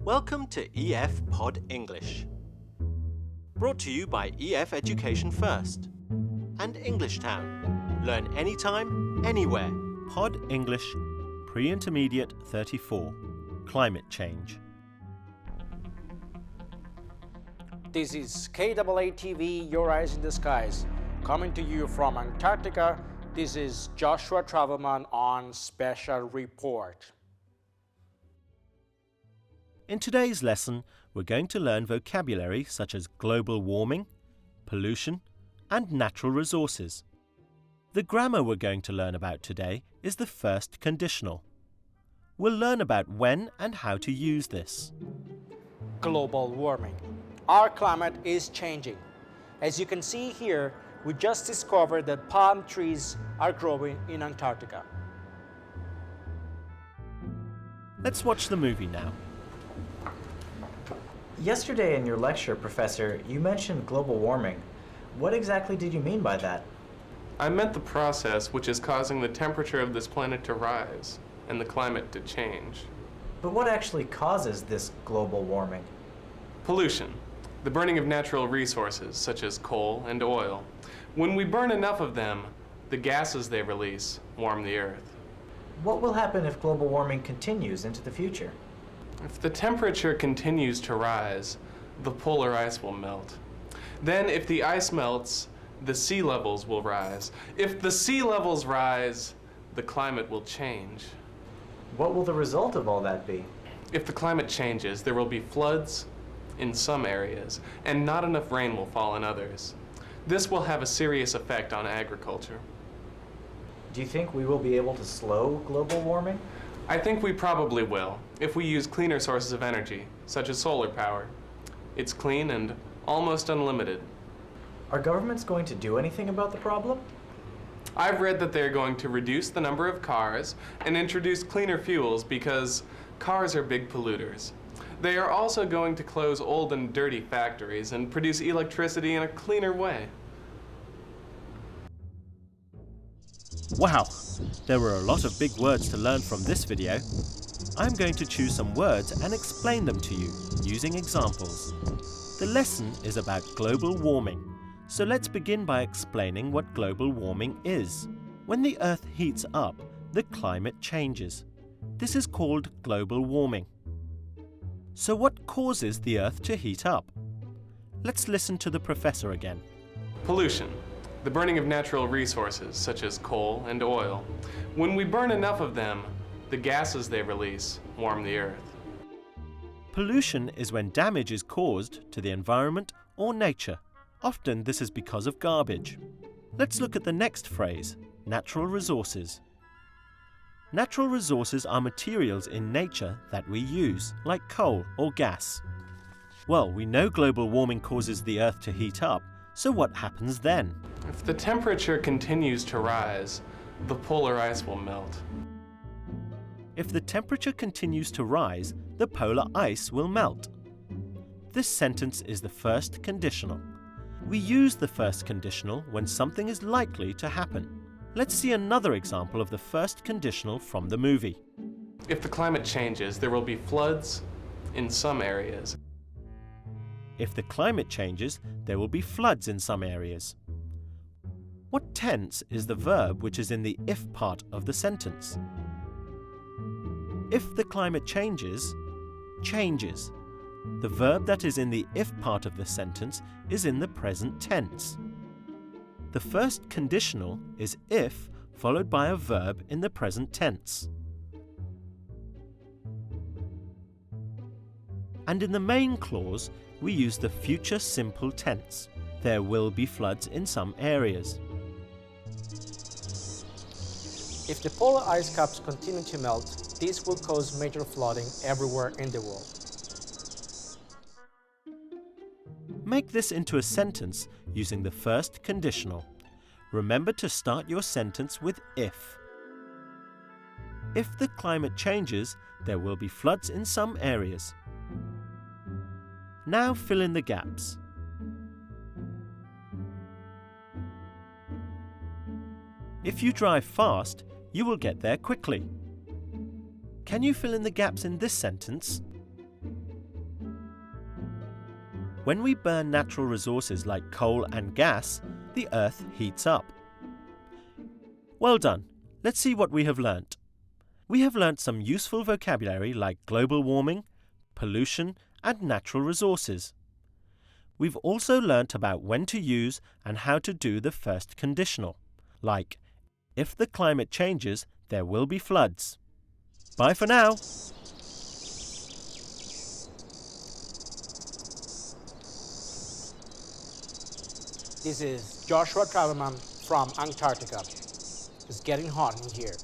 Welcome to EF Pod English. Brought to you by EF Education First and English Town. Learn anytime, anywhere. Pod English Pre-Intermediate 34. Climate Change. This is KAA-TV, Your Eyes in the Skies. Coming to you from Antarctica, this is Joshua Travelman on Special Report. In today's lesson, we're going to learn vocabulary such as global warming, pollution, and natural resources. The grammar we're going to learn about today is the first conditional. We'll learn about when and how to use this. Global warming. Our climate is changing. As you can see here, we just discovered that palm trees are growing in Antarctica. Let's watch the movie now. Yesterday in your lecture, Professor, you mentioned global warming. What exactly did you mean by that? I meant the process which is causing the temperature of this planet to rise and the climate to change. But what actually causes this global warming? Pollution, the burning of natural resources such as coal and oil. When we burn enough of them, the gases they release warm the earth. What will happen if global warming continues into the future? If the temperature continues to rise, the polar ice will melt. Then if the ice melts, the sea levels will rise. If the sea levels rise, the climate will change. What will the result of all that be? If the climate changes, there will be floods in some areas, and not enough rain will fall in others. This will have a serious effect on agriculture. Do you think we will be able to slow global warming? I think we probably will, if we use cleaner sources of energy, such as solar power. It's clean and almost unlimited. Are governments going to do anything about the problem? I've read that they're going to reduce the number of cars and introduce cleaner fuels because cars are big polluters. They are also going to close old and dirty factories and produce electricity in a cleaner way. Wow, there were a lot of big words to learn from this video. I'm going to choose some words and explain them to you using examples. The lesson is about global warming, so let's begin by explaining what global warming is. When the Earth heats up, the climate changes. This is called global warming. So what causes the Earth to heat up? Let's listen to the professor again. Pollution, the burning of natural resources such as coal and oil. When we burn enough of them, the gases they release warm the earth. Pollution is when damage is caused to the environment or nature. Often this is because of garbage. Let's look at the next phrase, natural resources. Natural resources are materials in nature that we use, like coal or gas. Well, we know global warming causes the Earth to heat up, so what happens then? If the temperature continues to rise, the polar ice will melt. If the temperature continues to rise, the polar ice will melt. This sentence is the first conditional. We use the first conditional when something is likely to happen. Let's see another example of the first conditional from the movie. If the climate changes, there will be floods in some areas. If the climate changes, there will be floods in some areas. What tense is the verb which is in the if part of the sentence? If the climate changes, changes. The verb that is in the if part of the sentence is in the present tense. The first conditional is if followed by a verb in the present tense. And in the main clause, we use the future simple tense. There will be floods in some areas. If the polar ice caps continue to melt, this will cause major flooding everywhere in the world. Make this into a sentence using the first conditional. Remember to start your sentence with if. If the climate changes, there will be floods in some areas. Now fill in the gaps. If you drive fast, you will get there quickly. Can you fill in the gaps in this sentence? When we burn natural resources like coal and gas, the Earth heats up. Well done. Let's see what we have learnt. We have learnt some useful vocabulary like global warming, pollution, and natural resources. We've also learnt about when to use and how to do the first conditional, like, if the climate changes, there will be floods. Bye for now. This is Joshua Travelman from Antarctica. It's getting hot in here.